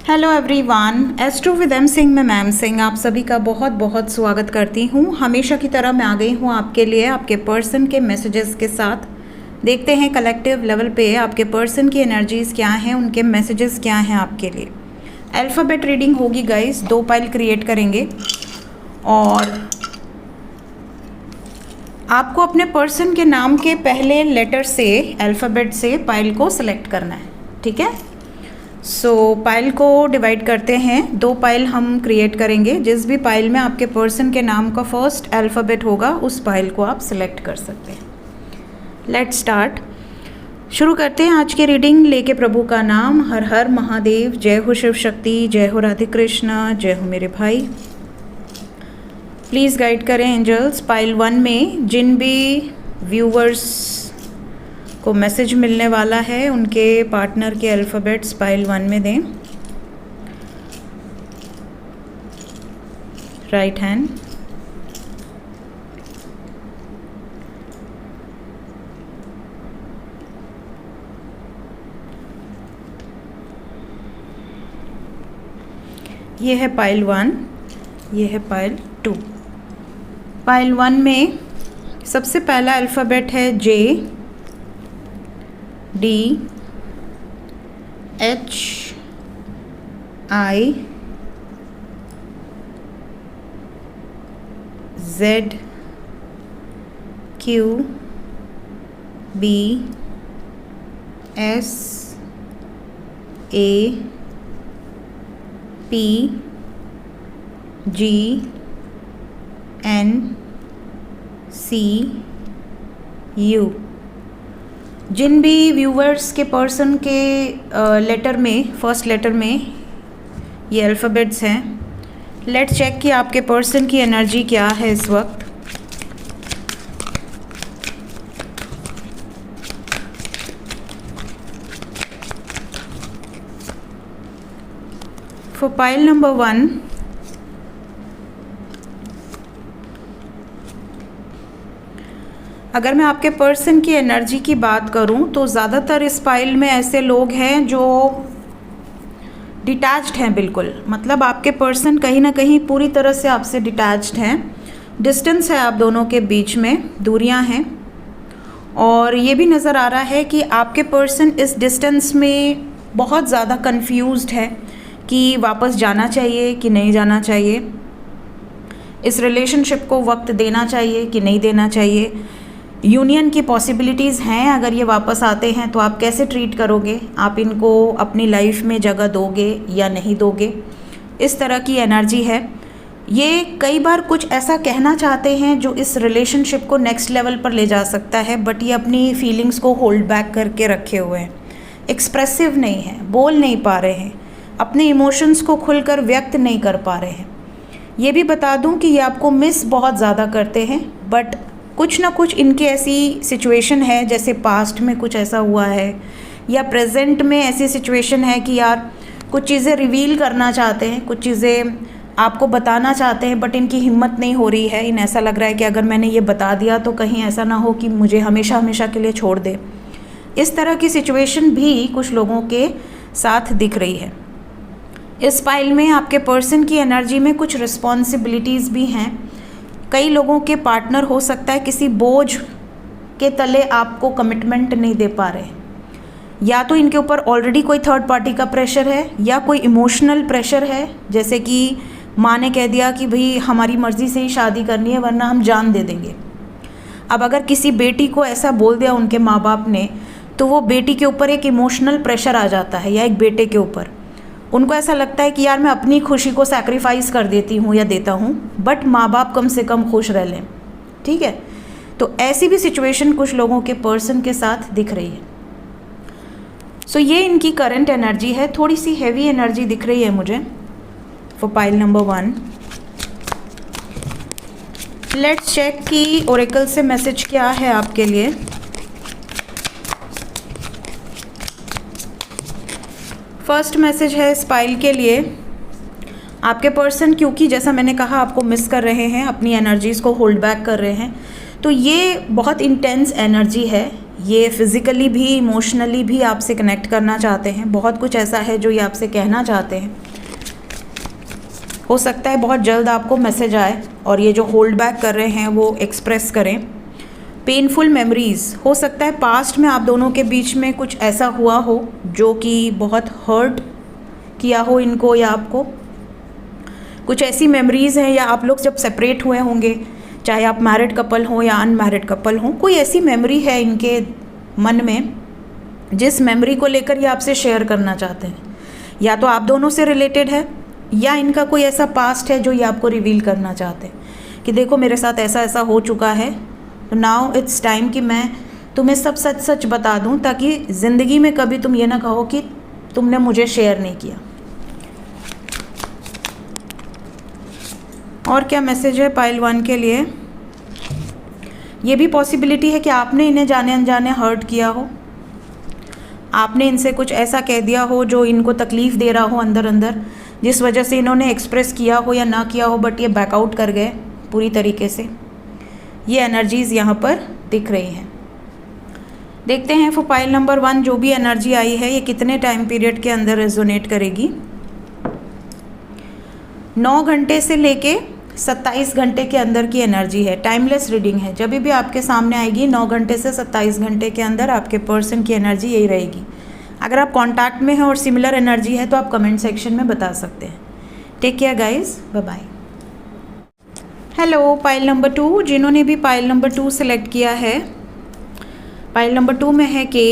Hello everyone, astro with M Singh में ma'am Singh आप सभी का बहुत बहुत स्वागत करती हूँ। हमेशा की तरह मैं आ गई हूँ आपके लिए आपके पर्सन के मैसेजेस के साथ। देखते हैं कलेक्टिव लेवल पे आपके पर्सन की एनर्जीज़ क्या हैं, उनके मैसेजेस क्या हैं आपके लिए। अल्फ़ाबेट रीडिंग होगी गाइस, 2 पाइल क्रिएट करेंगे और आपको अपने पर्सन के नाम के पहले लेटर से अल्फ़ाबेट से पाइल को सिलेक्ट करना है, ठीक है। पाइल को डिवाइड करते हैं, 2 पाइल हम क्रिएट करेंगे। जिस भी पाइल में आपके पर्सन के नाम का फर्स्ट अल्फ़ाबेट होगा उस पाइल को आप सिलेक्ट कर सकते हैं। लेट्स स्टार्ट, शुरू करते हैं आज की रीडिंग लेके प्रभु का नाम। हर हर महादेव, जय हो शिव शक्ति, जय हो राधे कृष्ण, जय हो मेरे भाई। प्लीज़ गाइड करें एंजल्स। पाइल 1 में जिन भी व्यूवर्स को मैसेज मिलने वाला है उनके पार्टनर के अल्फ़ाबेट्स पाइल 1 में दें। राइट हैंड, ये है पाइल 1, ये है पाइल 2। पाइल 1 में सबसे पहला अल्फ़ाबेट है J, D, H, I, Z, Q, B, S, A, P, G, N, C, U. जिन भी व्यूवर्स के पर्सन के लेटर में, फर्स्ट लेटर में ये अल्फ़ाबेट्स हैं, लेट्स चेक कि आपके पर्सन की एनर्जी क्या है इस वक्त। फॉर पाइल नंबर 1, अगर मैं आपके पर्सन की एनर्जी की बात करूं तो ज़्यादातर इस पाइल में ऐसे लोग हैं जो डिटैच्ड हैं बिल्कुल। मतलब आपके पर्सन कहीं ना कहीं पूरी तरह से आपसे डिटैच्ड हैं। डिस्टेंस है आप दोनों के बीच में, दूरियां हैं। और ये भी नज़र आ रहा है कि आपके पर्सन इस डिस्टेंस में बहुत ज़्यादा कंफ्यूज्ड है कि वापस जाना चाहिए कि नहीं जाना चाहिए, इस रिलेशनशिप को वक्त देना चाहिए कि नहीं देना चाहिए। यूनियन की पॉसिबिलिटीज़ हैं, अगर ये वापस आते हैं तो आप कैसे ट्रीट करोगे, आप इनको अपनी लाइफ में जगह दोगे या नहीं दोगे, इस तरह की एनर्जी है। ये कई बार कुछ ऐसा कहना चाहते हैं जो इस रिलेशनशिप को नेक्स्ट लेवल पर ले जा सकता है, बट ये अपनी फीलिंग्स को होल्ड बैक करके रखे हुए हैं, एक्सप्रेसिव नहीं है, बोल नहीं पा रहे हैं, अपने इमोशंस को खुलकर व्यक्त नहीं कर पा रहे हैं। ये भी बता दूं कि ये आपको मिस बहुत ज़्यादा करते हैं, बट कुछ ना कुछ इनकी ऐसी सिचुएशन है, जैसे पास्ट में कुछ ऐसा हुआ है या प्रेजेंट में ऐसी सिचुएशन है कि यार कुछ चीज़ें रिवील करना चाहते हैं, कुछ चीज़ें आपको बताना चाहते हैं, बट इनकी हिम्मत नहीं हो रही है। इन्हें ऐसा लग रहा है कि अगर मैंने ये बता दिया तो कहीं ऐसा ना हो कि मुझे हमेशा हमेशा के लिए छोड़ दे। इस तरह की सिचुएशन भी कुछ लोगों के साथ दिख रही है। इस पाइल में आपके पर्सन की एनर्जी में कुछ रिस्पॉन्सिबिलिटीज़ भी हैं। कई लोगों के पार्टनर हो सकता है किसी बोझ के तले आपको कमिटमेंट नहीं दे पा रहे, या तो इनके ऊपर ऑलरेडी कोई थर्ड पार्टी का प्रेशर है या कोई इमोशनल प्रेशर है, जैसे कि माँ ने कह दिया कि भाई हमारी मर्ज़ी से ही शादी करनी है वरना हम जान दे देंगे। अब अगर किसी बेटी को ऐसा बोल दिया उनके माँ बाप ने, तो वो बेटी के ऊपर एक इमोशनल प्रेशर आ जाता है, या एक बेटे के ऊपर। उनको ऐसा लगता है कि यार मैं अपनी खुशी को सैक्रिफाइस कर देती हूँ या देता हूँ, बट माँ बाप कम से कम खुश रह लें, ठीक है। तो ऐसी भी सिचुएशन कुछ लोगों के पर्सन के साथ दिख रही है। ये इनकी करंट एनर्जी है, थोड़ी सी हैवी एनर्जी दिख रही है मुझे for pile number 1। Let's check कि ओरेकल से मैसेज क्या है आपके लिए। फर्स्ट मैसेज है इस पाइल के लिए, आपके पर्सन क्योंकि जैसा मैंने कहा आपको मिस कर रहे हैं, अपनी एनर्जीज़ को होल्ड बैक कर रहे हैं, तो ये बहुत इंटेंस एनर्जी है। ये फिज़िकली भी इमोशनली भी आपसे कनेक्ट करना चाहते हैं। बहुत कुछ ऐसा है जो ये आपसे कहना चाहते हैं। हो सकता है बहुत जल्द आपको मैसेज आए और ये जो होल्ड बैक कर रहे हैं वो एक्सप्रेस करें। पेनफुल मेमोरीज़, हो सकता है पास्ट में आप दोनों के बीच में कुछ ऐसा हुआ हो जो कि बहुत हर्ट किया हो इनको या आपको। कुछ ऐसी मेमोरीज़ हैं, या आप लोग जब सेपरेट हुए होंगे, चाहे आप मैरिड कपल हो या अनमैरिड कपल हो, कोई ऐसी मेमोरी है इनके मन में जिस मेमोरी को लेकर ये आपसे शेयर करना चाहते हैं। या तो आप दोनों से रिलेटेड है, या इनका कोई ऐसा पास्ट है जो ये आपको रिवील करना चाहते हैं कि देखो मेरे साथ ऐसा ऐसा हो चुका है, तो नाउ इट्स टाइम कि मैं तुम्हें सब सच सच बता दूं, ताकि ज़िंदगी में कभी तुम ये ना कहो कि तुमने मुझे शेयर नहीं किया। और क्या मैसेज है पाइल 1 के लिए? ये भी पॉसिबिलिटी है कि आपने इन्हें जाने अनजाने हर्ट किया हो, आपने इनसे कुछ ऐसा कह दिया हो जो इनको तकलीफ़ दे रहा हो अंदर अंदर, जिस वजह से इन्होंने एक्सप्रेस किया हो या ना किया हो, बट ये बैकआउट कर गए पूरी तरीके से। ये एनर्जीज़ यहाँ पर दिख रही हैं। देखते हैं फॉर पाइल नंबर 1 जो भी एनर्जी आई है ये कितने टाइम पीरियड के अंदर रेजोनेट करेगी। 9 घंटे से लेके 27 घंटे के अंदर की एनर्जी है। टाइमलेस रीडिंग है, जब भी आपके सामने आएगी 9 घंटे से 27 घंटे के अंदर आपके पर्सन की एनर्जी यही रहेगी। अगर आप कांटेक्ट में हैं और सिमिलर एनर्जी है तो आप कमेंट सेक्शन में बता सकते हैं। Take care guys, bye bye. Hello pile number 2, जिन्होंने भी पाइल नंबर 2 सेलेक्ट किया है, पाइल नंबर 2 में है K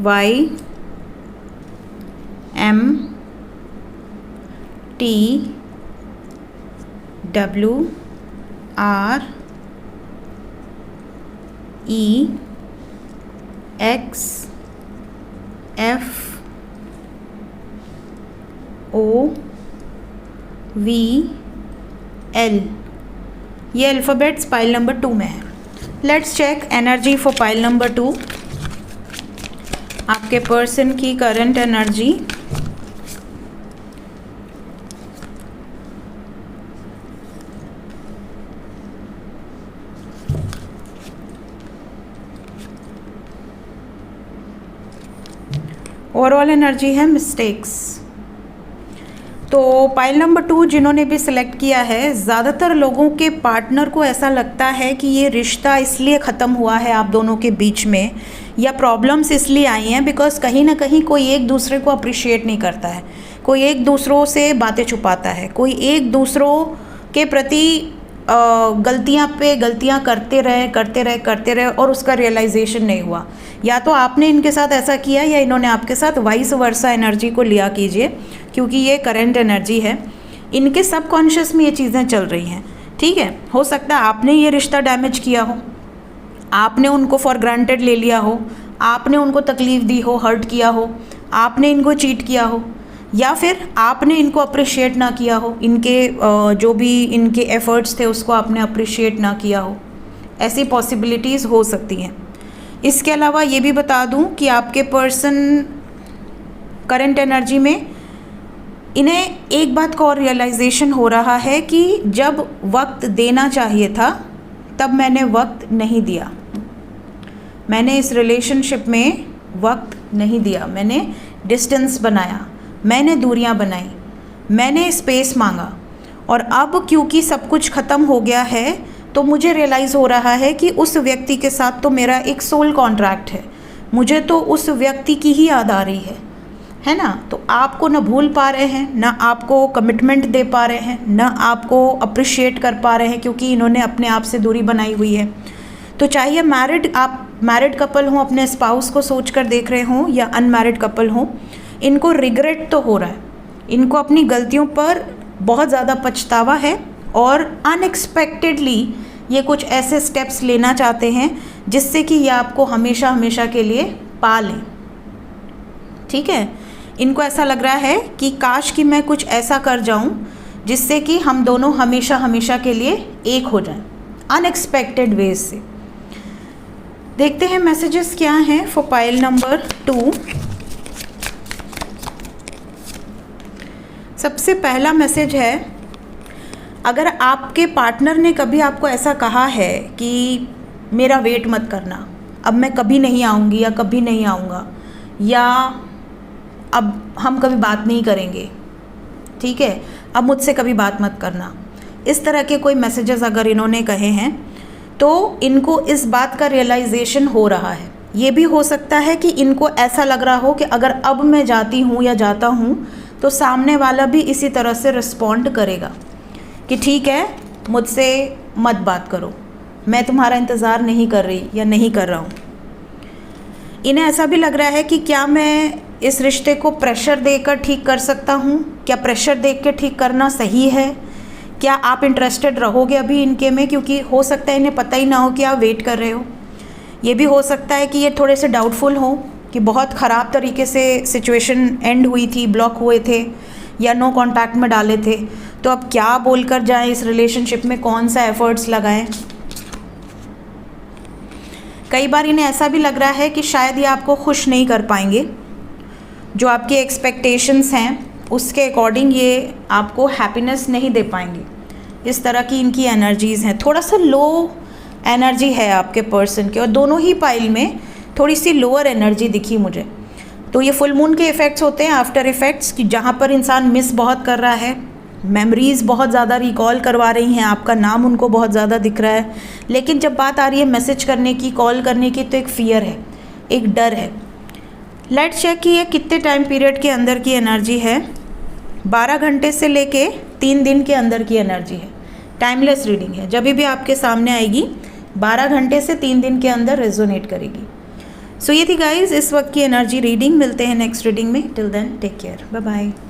Y M T W R E X F O V L, ये अल्फ़ाबेट्स पाइल नंबर 2 में है। Let's check energy for pile number 2। आपके पर्सन की करंट एनर्जी, ओवरऑल एनर्जी है मिस्टेक्स। तो पाइल नंबर 2 जिन्होंने भी सिलेक्ट किया है, ज़्यादातर लोगों के पार्टनर को ऐसा लगता है कि ये रिश्ता इसलिए ख़त्म हुआ है आप दोनों के बीच में, या प्रॉब्लम्स इसलिए आई हैं बिकॉज कहीं ना कहीं कोई एक दूसरे को अप्रिशिएट नहीं करता है, कोई एक दूसरों से बातें छुपाता है, कोई एक दूसरों के प्रति गलतियां पे गलतियां करते रहे और उसका रियलाइजेशन नहीं हुआ। या तो आपने इनके साथ ऐसा किया या इन्होंने आपके साथ, वाइस वर्सा एनर्जी को लिया कीजिए क्योंकि ये करंट एनर्जी है। इनके सबकॉन्शियस में ये चीज़ें चल रही हैं, ठीक है। हो सकता है आपने ये रिश्ता डैमेज किया हो, आपने उनको फॉर ग्रांटेड ले लिया हो, आपने उनको तकलीफ़ दी हो, हर्ट किया हो, आपने इनको चीट किया हो, या फिर आपने इनको अप्रिशिएट ना किया हो, इनके जो भी इनके एफ़र्ट्स थे उसको आपने अप्रिशिएट ना किया हो। ऐसी पॉसिबिलिटीज़ हो सकती हैं। इसके अलावा ये भी बता दूं कि आपके पर्सन करंट एनर्जी में इन्हें एक बात का और रियलाइजेशन हो रहा है कि जब वक्त देना चाहिए था तब मैंने वक्त नहीं दिया, मैंने इस रिलेशनशिप में वक्त नहीं दिया, मैंने डिस्टेंस बनाया, मैंने दूरियां बनाई, मैंने स्पेस मांगा, और अब क्योंकि सब कुछ ख़त्म हो गया है तो मुझे रियलाइज़ हो रहा है कि उस व्यक्ति के साथ तो मेरा एक सोल कॉन्ट्रैक्ट है, मुझे तो उस व्यक्ति की ही याद आ रही है ना। तो आपको न भूल पा रहे हैं, ना आपको कमिटमेंट दे पा रहे हैं, ना आपको अप्रिशिएट कर पा रहे हैं क्योंकि इन्होंने अपने आप से दूरी बनाई हुई है। तो चाहे आप मैरिड कपल हों, अपने स्पाउस को सोच कर देख रहे हों, या अनमैरिड कपल हों, इनको रिग्रेट तो हो रहा है, इनको अपनी गलतियों पर बहुत ज़्यादा पछतावा है और अनएक्सपेक्टेडली ये कुछ ऐसे स्टेप्स लेना चाहते हैं जिससे कि ये आपको हमेशा हमेशा के लिए पा लें, ठीक है। इनको ऐसा लग रहा है कि काश कि मैं कुछ ऐसा कर जाऊं जिससे कि हम दोनों हमेशा हमेशा के लिए एक हो जाएं, अनएक्सपेक्टेड वेज से। देखते हैं मैसेजेस क्या हैं फॉर पाइल नंबर 2। सबसे पहला मैसेज है, अगर आपके पार्टनर ने कभी आपको ऐसा कहा है कि मेरा वेट मत करना, अब मैं कभी नहीं आऊँगी या कभी नहीं आऊँगा, या अब हम कभी बात नहीं करेंगे, ठीक है, अब मुझसे कभी बात मत करना। इस तरह के कोई मैसेजेस अगर इन्होंने कहे हैं तो इनको इस बात का रियलाइजेशन हो रहा है। ये भी हो सकता है कि इनको ऐसा लग रहा हो कि अगर अब मैं जाती हूँ या जाता हूँ तो सामने वाला भी इसी तरह से रिस्पॉन्ड करेगा कि ठीक है, मुझसे मत बात करो, मैं तुम्हारा इंतज़ार नहीं कर रही या नहीं कर रहा हूँ। इन्हें ऐसा भी लग रहा है कि क्या मैं इस रिश्ते को प्रेशर देकर ठीक कर सकता हूँ, क्या प्रेशर देकर के ठीक करना सही है, क्या आप इंटरेस्टेड रहोगे अभी इनके में, क्योंकि हो सकता है इन्हें पता ही ना हो कि आप वेट कर रहे हो। ये भी हो सकता है कि ये थोड़े से डाउटफुल हो कि बहुत ख़राब तरीके से सिचुएशन एंड हुई थी, ब्लॉक हुए थे या नो कांटेक्ट में डाले थे, तो अब क्या बोलकर जाएं इस रिलेशनशिप में, कौन सा एफर्ट्स लगाएं। कई बार इन्हें ऐसा भी लग रहा है कि शायद ये आपको खुश नहीं कर पाएंगे, जो आपकी एक्सपेक्टेशंस हैं उसके अकॉर्डिंग ये आपको हैप्पीनेस नहीं दे पाएंगे। इस तरह की इनकी एनर्जीज़ हैं, थोड़ा सा लो एनर्जी है आपके पर्सन के, और दोनों ही पाइल में थोड़ी सी लोअर एनर्जी दिखी मुझे। तो ये फुल मून के इफ़ेक्ट्स होते हैं, आफ्टर इफ़ेक्ट्स, कि जहाँ पर इंसान मिस बहुत कर रहा है, मेमोरीज़ बहुत ज़्यादा रिकॉल करवा रही हैं, आपका नाम उनको बहुत ज़्यादा दिख रहा है, लेकिन जब बात आ रही है मैसेज करने की, कॉल करने की, तो एक फ़ियर है, एक डर है। लेट्स चेक कि ये कितने टाइम पीरियड के अंदर की एनर्जी है। 12 घंटे से लेके 3 दिन के अंदर की एनर्जी है। टाइमलेस रीडिंग है, जब भी आपके सामने आएगी 12 घंटे से 3 दिन के अंदर रेजोनेट करेगी। सो ये थी गाइज इस वक्त की एनर्जी रीडिंग। मिलते हैं नेक्स्ट रीडिंग में। Till then take care, bye bye.